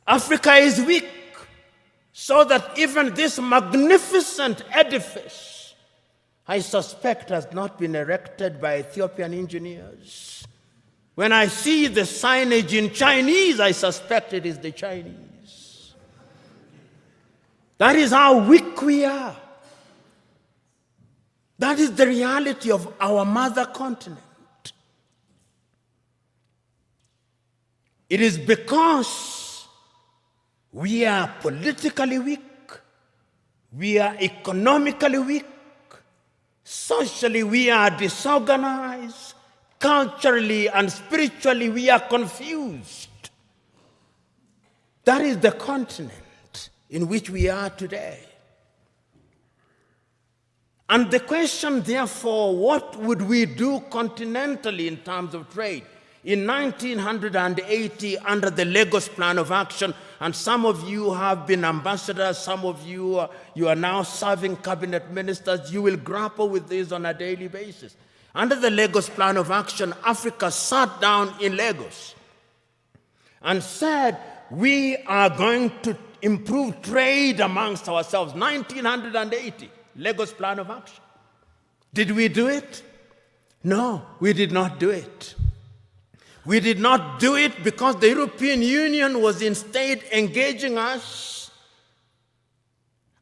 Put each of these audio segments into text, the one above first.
Africa is weak, so that even this magnificent edifice, I suspect, has not been erected by Ethiopian engineers. When I see the signage in Chinese, I suspect it is the Chinese. That is how weak we are. That is the reality of our mother continent. It is because we are politically weak, we are economically weak, socially we are disorganized, culturally and spiritually we are confused. That is the continent in which we are today. And the question, therefore, what would we do continentally in terms of trade? In 1980, under the Lagos Plan of Action, and some of you have been ambassadors, some of you are now serving cabinet ministers, you will grapple with this on a daily basis. Under the Lagos Plan of Action, Africa sat down in Lagos and said, we are going to improve trade amongst ourselves. 1980. Lagos Plan of Action. Did we do it? No, we did not do it. We did not do it because the European Union was instead engaging us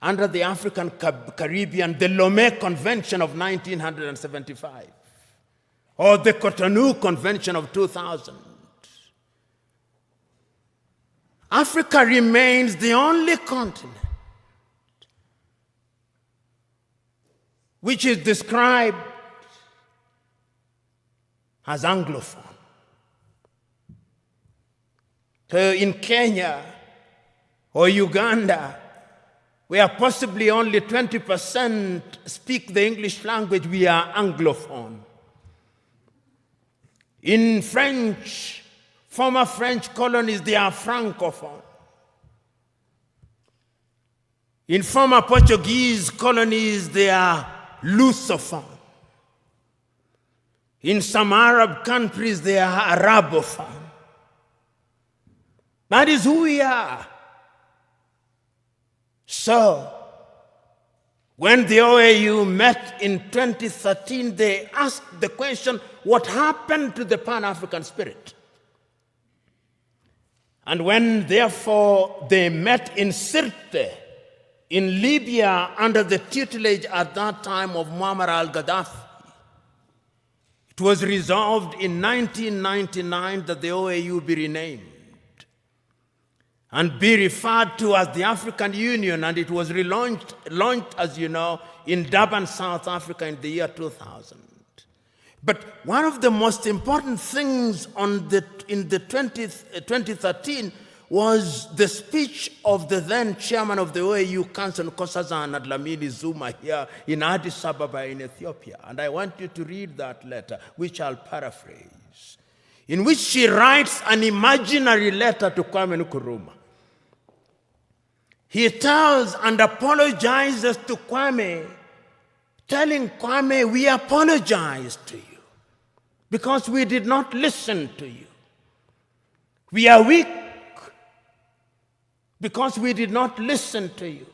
under the African Caribbean, the Lomé Convention of 1975, or the Cotonou Convention of 2000. Africa remains the only continent which is described as Anglophone. So in Kenya or Uganda, where possibly only 20% speak the English language, we are Anglophone. In French, former French colonies, they are Francophone. In former Portuguese colonies, they are Lusophone. In some Arab countries, they are Arabophone. That is who we are. So, when the OAU met in 2013, they asked the question, what happened to the Pan-African spirit? And when, therefore, they met in Sirte, in Libya, under the tutelage at that time of Muammar al-Gaddafi, it was resolved in 1999 that the OAU be renamed and be referred to as the African Union, and it was launched, as you know, in Durban, South Africa in the year 2000. But one of the most important things in the 2013 was the speech of the then chairman of the OAU Council, Nkosazana Dlamini Zuma, here in Addis Ababa in Ethiopia. And I want you to read that letter, which I'll paraphrase, in which she writes an imaginary letter to Kwame Nkrumah. He tells and apologizes to Kwame, telling Kwame, we apologize to you because we did not listen to you. We are weak because we did not listen to you.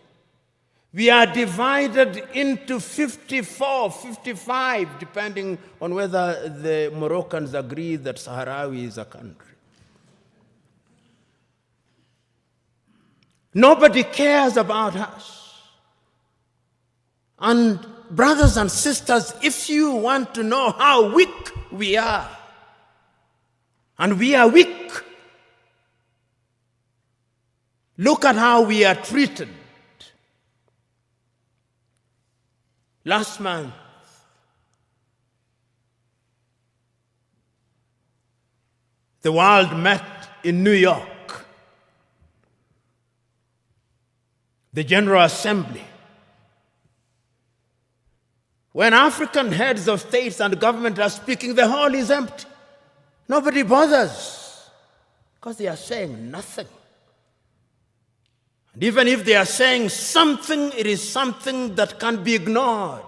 We are divided into 54, 55, depending on whether the Moroccans agree that Sahrawi is a country. Nobody cares about us. And brothers and sisters, if you want to know how weak we are, and we are weak, look at how we are treated. Last month, the world met in New York. The General Assembly. When African heads of states and government are speaking, the hall is empty. Nobody bothers because they are saying nothing. And even if they are saying something, it is something that can be ignored.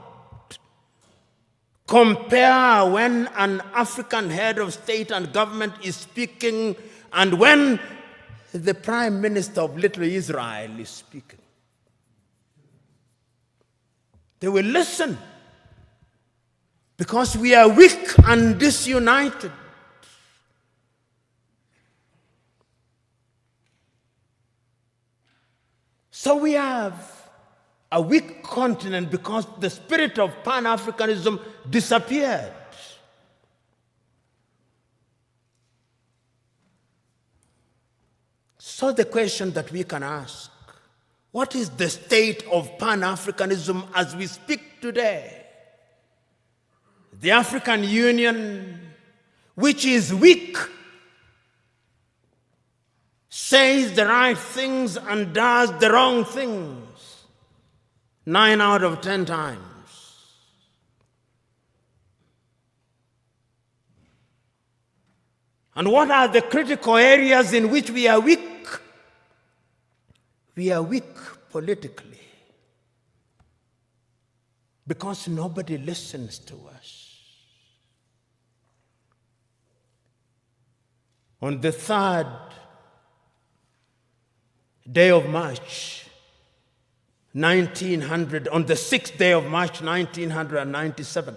Compare when an African head of state and government is speaking and when the Prime Minister of Little Israel is speaking. They will listen because we are weak and disunited. So we have a weak continent because the spirit of Pan-Africanism disappeared. So the question that we can ask, what is the state of Pan-Africanism as we speak today? The African Union, which is weak, says the right things and does the wrong things 9 out of 10 times. And what are the critical areas in which we are weak? We are weak politically because nobody listens to us. On the 3rd day of March, 1900, on the 6th day of March, 1997,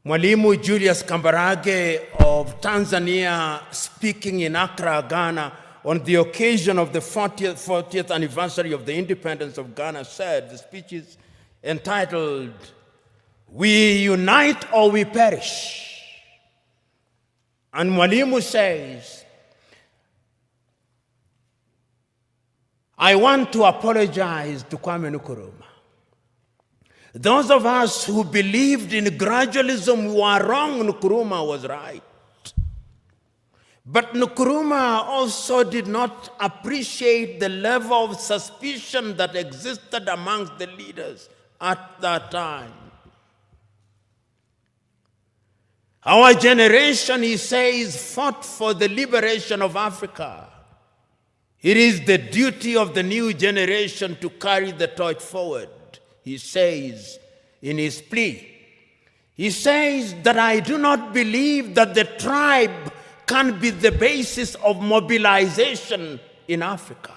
Mwalimu Julius Kambarage of Tanzania, speaking in Accra, Ghana, on the occasion of the 40th anniversary of the independence of Ghana, said, the speech is entitled, "We Unite or We Perish." And Mwalimu says, I want to apologize to Kwame Nkrumah. Those of us who believed in gradualism were wrong. Nkrumah was right. But Nkrumah also did not appreciate the level of suspicion that existed amongst the leaders at that time. Our generation, he says, fought for the liberation of Africa. It is the duty of the new generation to carry the torch forward, he says in his plea. He says that I do not believe that the tribe can be the basis of mobilization in Africa.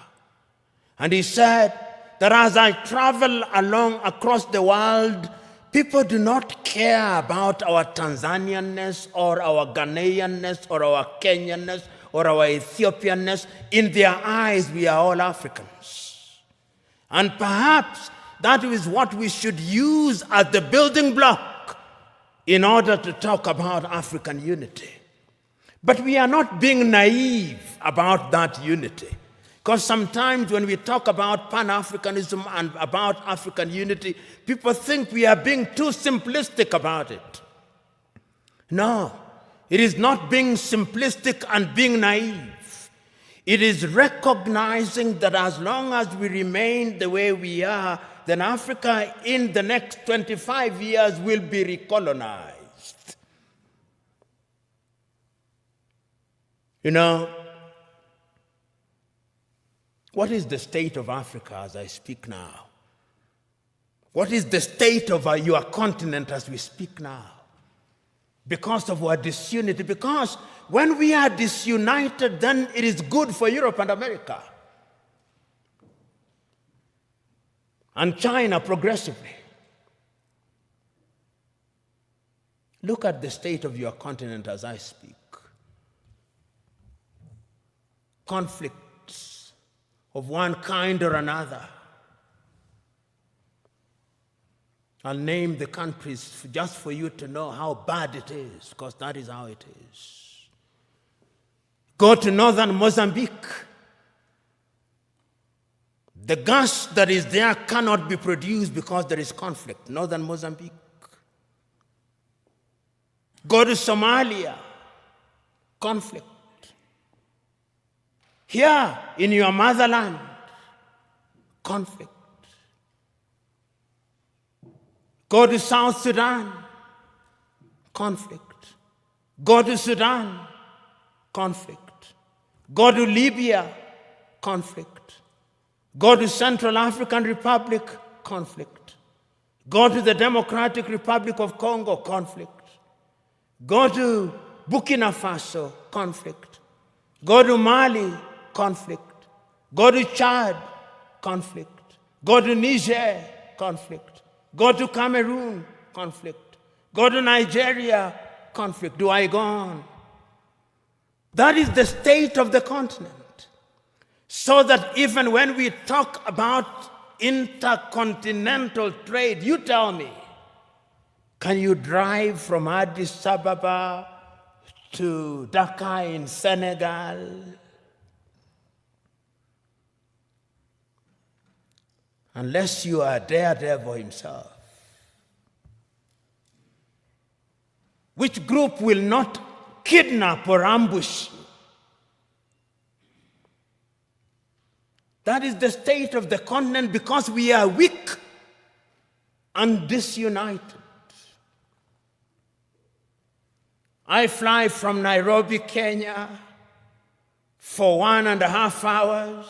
And he said that as I travel along across the world, people do not care about our Tanzanianness or our Ghanaianness or our Kenyanness or our Ethiopianness. In their eyes, we are all Africans. And perhaps that is what we should use as the building block in order to talk about African unity. But we are not being naive about that unity. Because sometimes when we talk about Pan-Africanism and about African unity, people think we are being too simplistic about it. No, it is not being simplistic and being naive. It is recognizing that as long as we remain the way we are, then Africa in the next 25 years will be recolonized. You know, what is the state of Africa as I speak now? What is the state of your continent as we speak now? Because of our disunity. Because when we are disunited, then it is good for Europe and America. And China progressively. Look at the state of your continent as I speak. Conflicts of one kind or another. I'll name the countries just for you to know how bad it is, because that is how it is. Go to northern Mozambique. The gas that is there cannot be produced because there is conflict. Northern Mozambique. Go to Somalia. Conflict. Here in your motherland, conflict. Go to South Sudan, conflict. Go to Sudan, conflict. Go to Libya, conflict. Go to Central African Republic, conflict. Go to the Democratic Republic of Congo, conflict. Go to Burkina Faso, conflict. Go to Mali, conflict. Go to Chad, conflict. Go to Niger, conflict. Go to Cameroon, conflict. Go to Nigeria, conflict. Do I go on? That is the state of the continent. So that even when we talk about intercontinental trade, you tell me, can you drive from Addis Ababa to Dakar in Senegal? Unless you are Daredevil himself. Which group will not kidnap or ambush you? That is the state of the continent because we are weak and disunited. I fly from Nairobi, Kenya for 1.5 hours.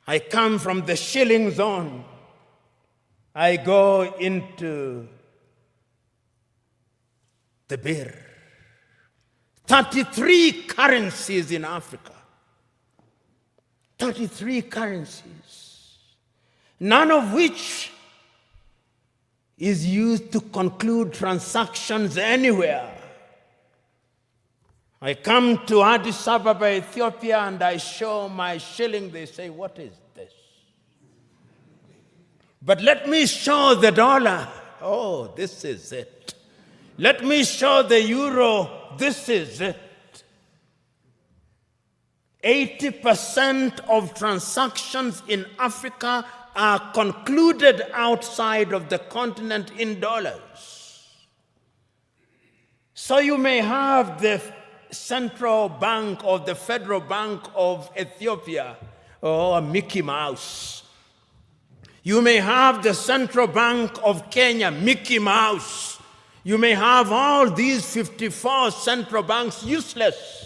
I come from the shilling zone. I go into the birr. 33 currencies in Africa. 33 currencies. None of which is used to conclude transactions anywhere. I come to Addis Ababa, Ethiopia, and I show my shilling. They say, what is this? But let me show the dollar. Oh, this is it. Let me show the euro. This is it. 80% of transactions in Africa are concluded outside of the continent in dollars. So you may have the Central Bank or the Federal Bank of Ethiopia, or Mickey Mouse. You may have the Central Bank of Kenya, Mickey Mouse. You may have all these 54 central banks useless.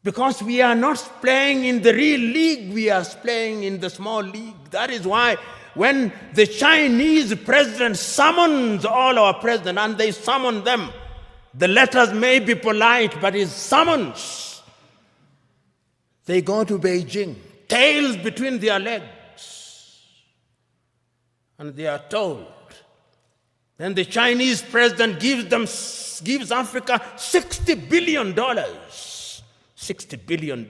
Because we are not playing in the real league, we are playing in the small league. That is why when the Chinese president summons all our presidents, and they summon them, the letters may be polite, but it's summons. They go to Beijing, tails between their legs, and they are told. Then the Chinese president gives Africa $60 billion. $60 billion.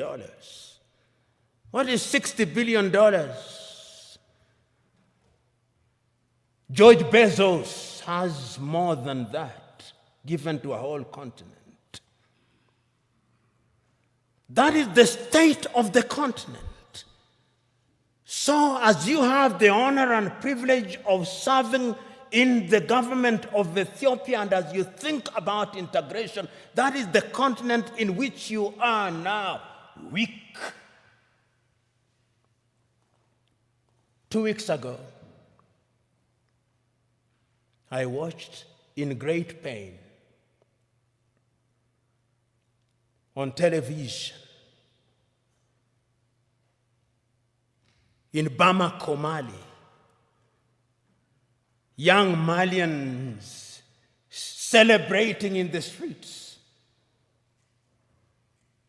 What is $60 billion? George Bezos has more than that given to a whole continent. That is the state of the continent. So as you have the honor and privilege of serving in the government of Ethiopia, and as you think about integration, that is the continent in which you are now, weak. 2 weeks ago, I watched in great pain on television in Bamako, Mali, young Malians celebrating in the streets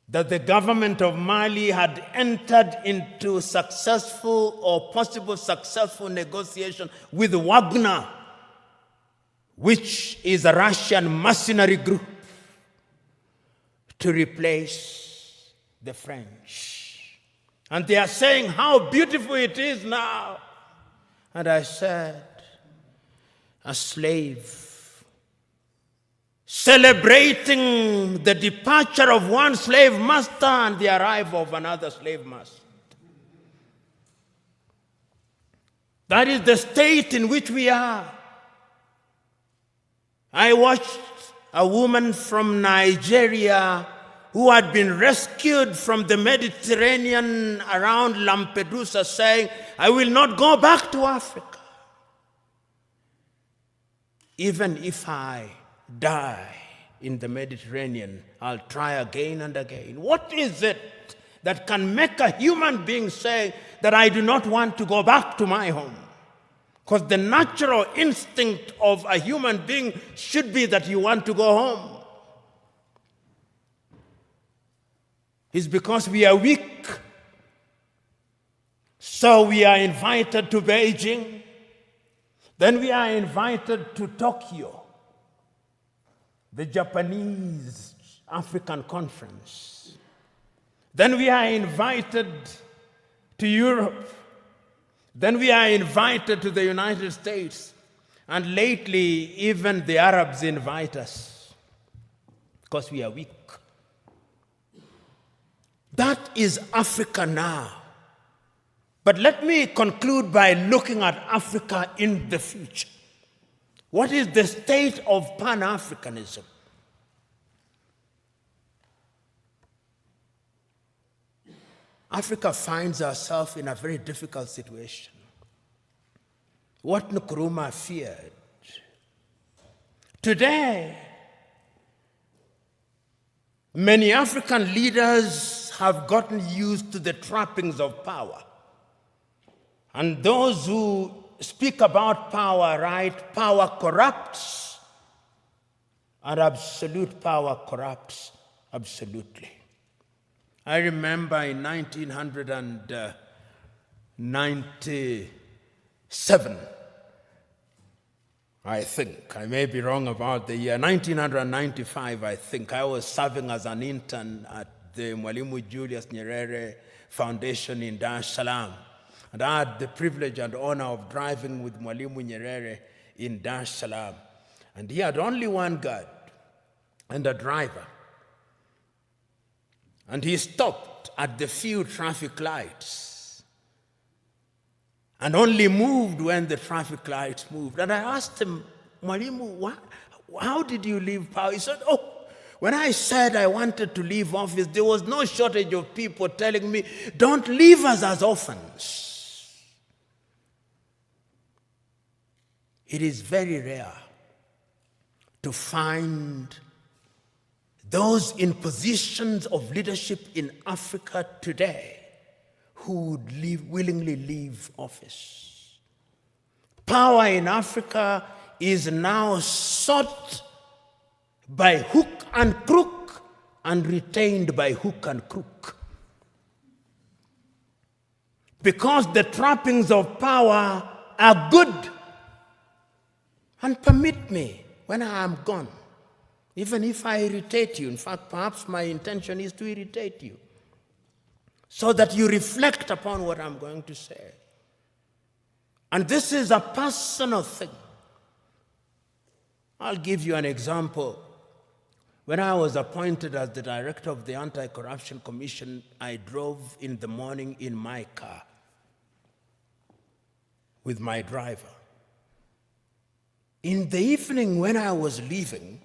that the government of Mali had entered into successful or possible successful negotiation with Wagner, which is a Russian mercenary group, to replace the French. And they are saying how beautiful it is now. And I said, a slave celebrating the departure of one slave master and the arrival of another slave master. That is the state in which we are. I watched a woman from Nigeria who had been rescued from the Mediterranean around Lampedusa saying, I will not go back to Africa. Even if I die in the Mediterranean, I'll try again and again. What is it that can make a human being say that I do not want to go back to my home? Because the natural instinct of a human being should be that you want to go home. is because we are weak. So we are invited to Beijing. Then we are invited to Tokyo, the Japanese African Conference. Then we are invited to Europe. Then we are invited to the United States. And lately, even the Arabs invite us because we are weak. That is Africa now. But let me conclude by looking at Africa in the future. What is the state of Pan-Africanism? Africa finds herself in a very difficult situation. What Nkrumah feared. Today, many African leaders have gotten used to the trappings of power. And those who speak about power, right? Power corrupts, and absolute power corrupts absolutely. I remember in 1997, I think, I may be wrong about the year, 1995, I think, I was serving as an intern at the Mwalimu Julius Nyerere Foundation in Dar es Salaam. And I had the privilege and honor of driving with Mwalimu Nyerere in Dar es Salaam. And he had only one guard and a driver. And he stopped at the few traffic lights and only moved when the traffic lights moved. And I asked him, Mwalimu, how did you leave power? He said, when I said I wanted to leave office, there was no shortage of people telling me, don't leave us as orphans. It is very rare to find those in positions of leadership in Africa today who would willingly leave office. Power in Africa is now sought by hook and crook and retained by hook and crook. Because the trappings of power are good. And permit me, when I am gone, even if I irritate you, in fact, perhaps my intention is to irritate you, so that you reflect upon what I'm going to say. And this is a personal thing. I'll give you an example. When I was appointed as the director of the Anti-Corruption Commission, I drove in the morning in my car with my driver. In the evening when I was leaving,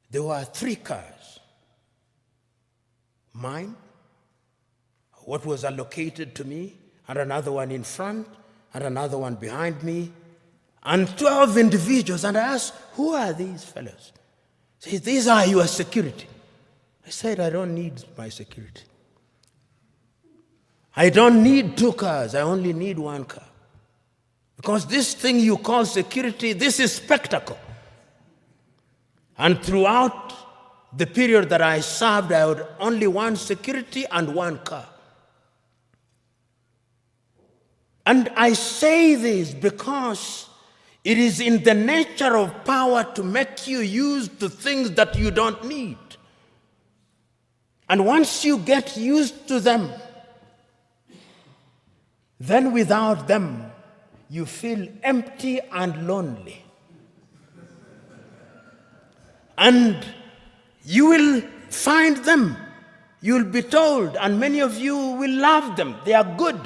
there were 3 cars. Mine, what was allocated to me, and another one in front, and another one behind me, and 12 individuals. And I asked, who are these fellows? He said, these are your security. I said, I don't need my security. I don't need 2 cars, I only need 1 car. Because this thing you call security, this is spectacle. And throughout the period that I served, I had only 1 security and 1 car. And I say this because it is in the nature of power to make you use the things that you don't need. And once you get used to them, then without them, you feel empty and lonely. And you will find them. You'll be told, and many of you will love them. They are good.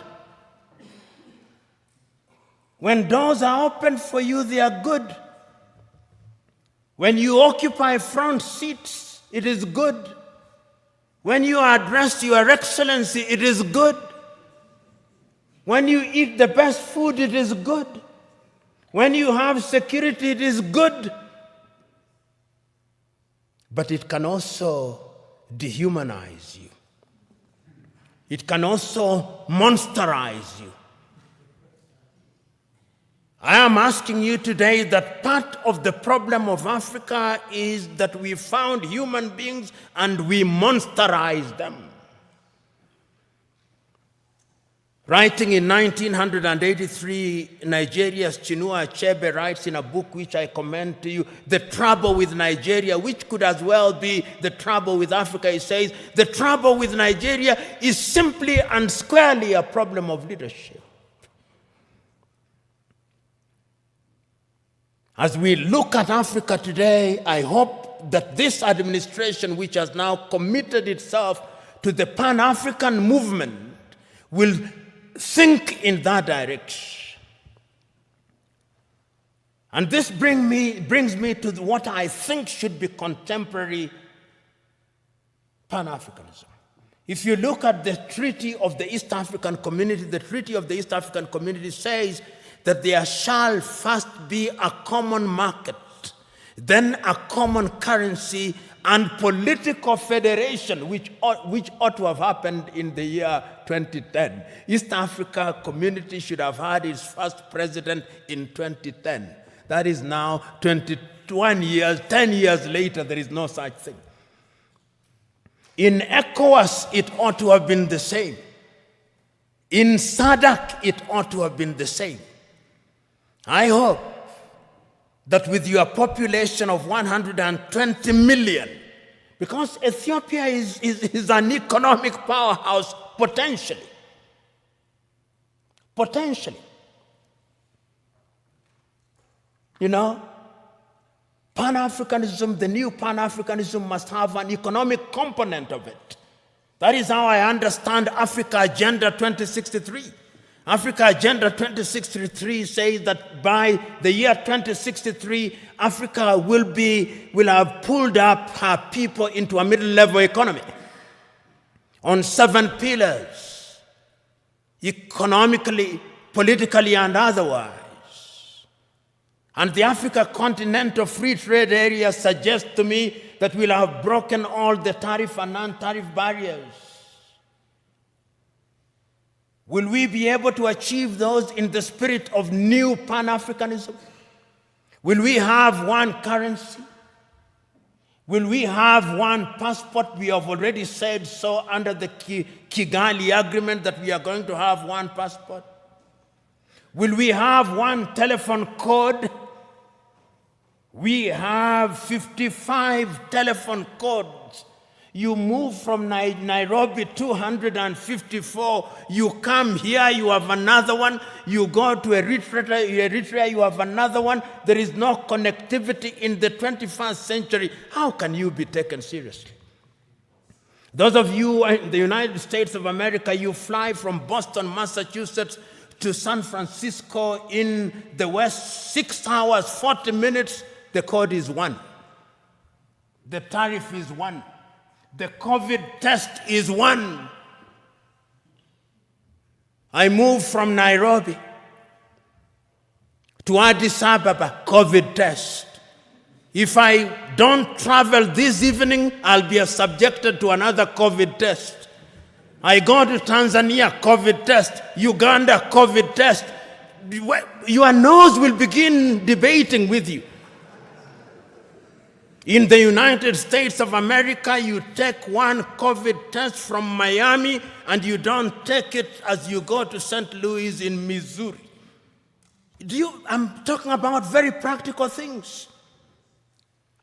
When doors are opened for you, they are good. When you occupy front seats, it is good. When you are addressed, Your Excellency, it is good. When you eat the best food, it is good. When you have security, it is good. But it can also dehumanize you. It can also monsterize you. I am asking you today that part of the problem of Africa is that we found human beings and we monsterized them. Writing in 1983, Nigeria's Chinua Achebe writes in a book which I commend to you, The Trouble with Nigeria, which could as well be the trouble with Africa. He says, the trouble with Nigeria is simply and squarely a problem of leadership. As we look at Africa today, I hope that this administration, which has now committed itself to the Pan-African movement, will think in that direction. And this brings me to what I think should be contemporary Pan-Africanism. If you look at the Treaty of the East African Community, the Treaty of the East African Community says that there shall first be a common market, then a common currency, and political federation, which ought to have happened in the year 2010. East Africa Community should have had its first president in 2010. That is now 21 years, 10 years later, there is no such thing. In ECOWAS, it ought to have been the same. In SADC, it ought to have been the same. I hope that with your population of 120 million, because Ethiopia is an economic powerhouse potentially. You know, Pan-Africanism, the new Pan-Africanism must have an economic component of it. That is how I understand Africa Agenda 2063. Africa Agenda 2063 says that by the year 2063, Africa will have pulled up her people into a middle-level economy on 7 pillars, economically, politically, and otherwise. And the Africa Continental Free Trade Area suggests to me that we'll have broken all the tariff and non-tariff barriers. Will we be able to achieve those in the spirit of new Pan-Africanism? Will we have one currency? Will we have one passport? We have already said so under the Kigali Agreement that we are going to have one passport. Will we have one telephone code? We have 55 telephone codes. You move from Nairobi 254, you come here, you have another one, you go to Eritrea, you have another one. There is no connectivity in the 21st century. How can you be taken seriously? Those of you in the United States of America, you fly from Boston, Massachusetts to San Francisco in the West, 6 hours, 40 minutes, the code is 1. The tariff is 1. The COVID test is 1. I moved from Nairobi to Addis Ababa, COVID test. If I don't travel this evening, I'll be subjected to another COVID test. I go to Tanzania, COVID test. Uganda, COVID test. Your nose will begin debating with you. In the United States of America, you take one COVID test from Miami and you don't take it as you go to St. Louis in Missouri. I'm talking about very practical things.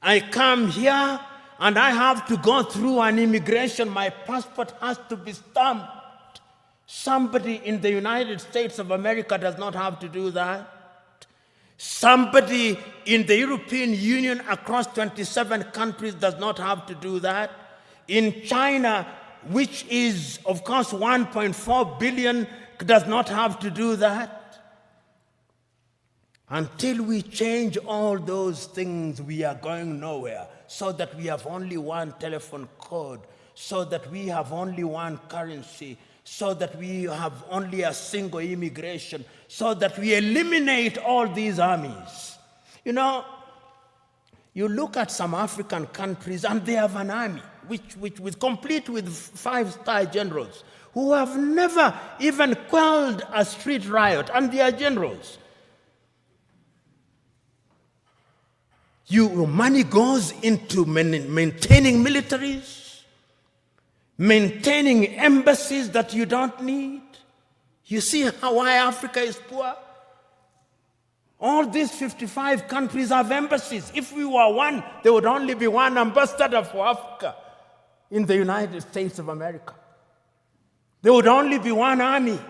I come here and I have to go through an immigration. My passport has to be stamped. Somebody in the United States of America does not have to do that. Somebody in the European Union across 27 countries does not have to do that. In China, which is, of course, 1.4 billion, does not have to do that. Until we change all those things, we are going nowhere. So that we have only one telephone code, so that we have only one currency, so that we have only a single immigration, so that we eliminate all these armies. You know, you look at some African countries and they have an army, which complete with 5-star generals who have never even quelled a street riot, and they are generals. Your money goes into maintaining militaries, maintaining embassies that you don't need. You see why Africa is poor? All these 55 countries have embassies. If we were one, there would only be one ambassador for Africa in the United States of America. There would only be one army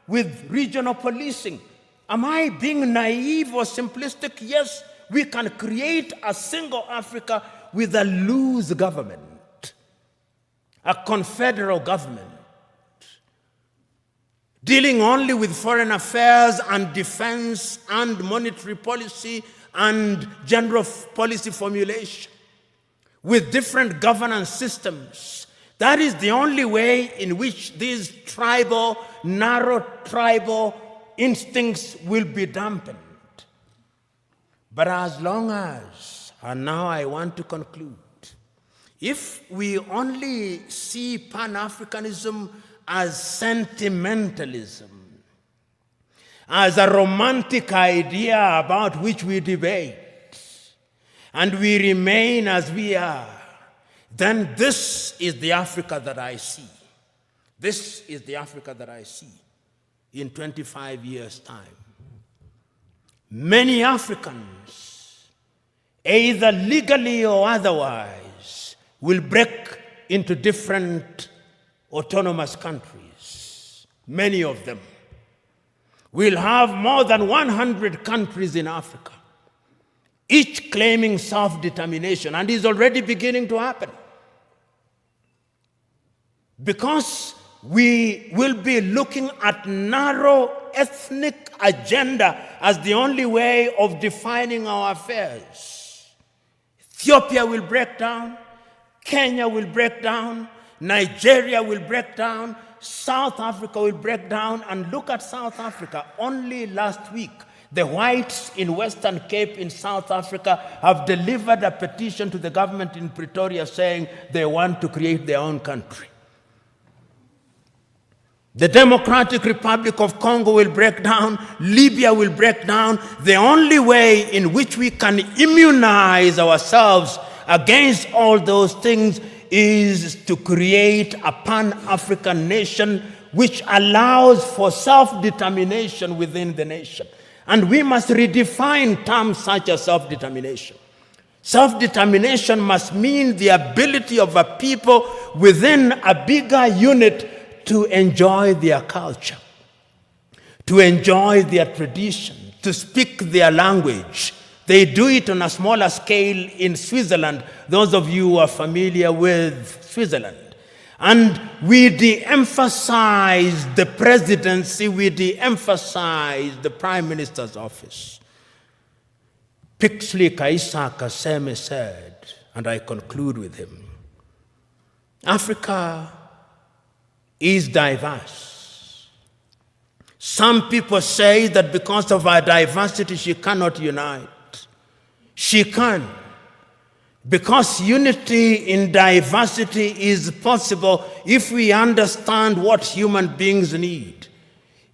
with regional policing. Am I being naive or simplistic? Yes, we can create a single Africa with a loose government, a confederal government, dealing only with foreign affairs and defense and monetary policy and general policy formulation, with different governance systems. That is the only way in which these narrow tribal instincts will be dampened. But as long as, and now I want to conclude, if we only see Pan-Africanism as sentimentalism, as a romantic idea about which we debate, and we remain as we are, then this is the Africa that I see. This is the Africa that I see in 25 years' time. Many Africans, either legally or otherwise, will break into different autonomous countries. Many of them. We'll have more than 100 countries in Africa, each claiming self-determination, and is already beginning to happen. Because we will be looking at narrow ethnic agenda as the only way of defining our affairs. Ethiopia will break down, Kenya will break down, Nigeria will break down, South Africa will break down. And look at South Africa. Only last week, the whites in Western Cape in South Africa have delivered a petition to the government in Pretoria saying they want to create their own country. The Democratic Republic of Congo will break down. Libya will break down. The only way in which we can immunize ourselves against all those things is to create a Pan-African nation which allows for self-determination within the nation. And we must redefine terms such as self-determination. Self-determination must mean the ability of a people within a bigger unit to enjoy their culture, to enjoy their tradition, to speak their language. They do it on a smaller scale in Switzerland, those of you who are familiar with Switzerland. And we de-emphasize the presidency, we de-emphasize the prime minister's office. Pixley Kaisa Kaseme said, and I conclude with him, Africa is diverse. Some people say that because of our diversity, she cannot unite. She can. Because unity in diversity is possible if we understand what human beings need.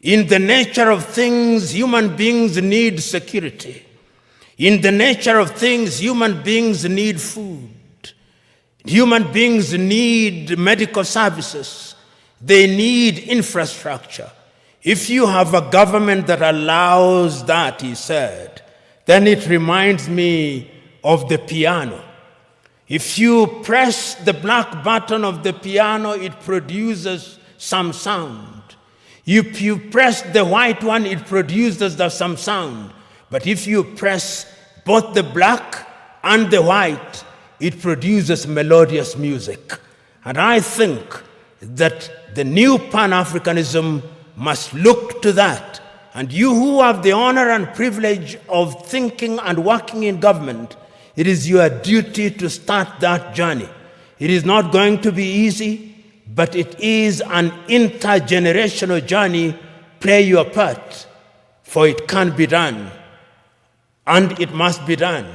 In the nature of things, human beings need security. In the nature of things, human beings need food. Human beings need medical services. They need infrastructure. If you have a government that allows that, he said, then it reminds me of the piano. If you press the black button of the piano, it produces some sound. If you press the white one, it produces some sound. But if you press both the black and the white, it produces melodious music. And I think that the new Pan-Africanism must look to that. And you who have the honor and privilege of thinking and working in government, it is your duty to start that journey. It is not going to be easy, but it is an intergenerational journey. Play your part, for it can be done, and it must be done.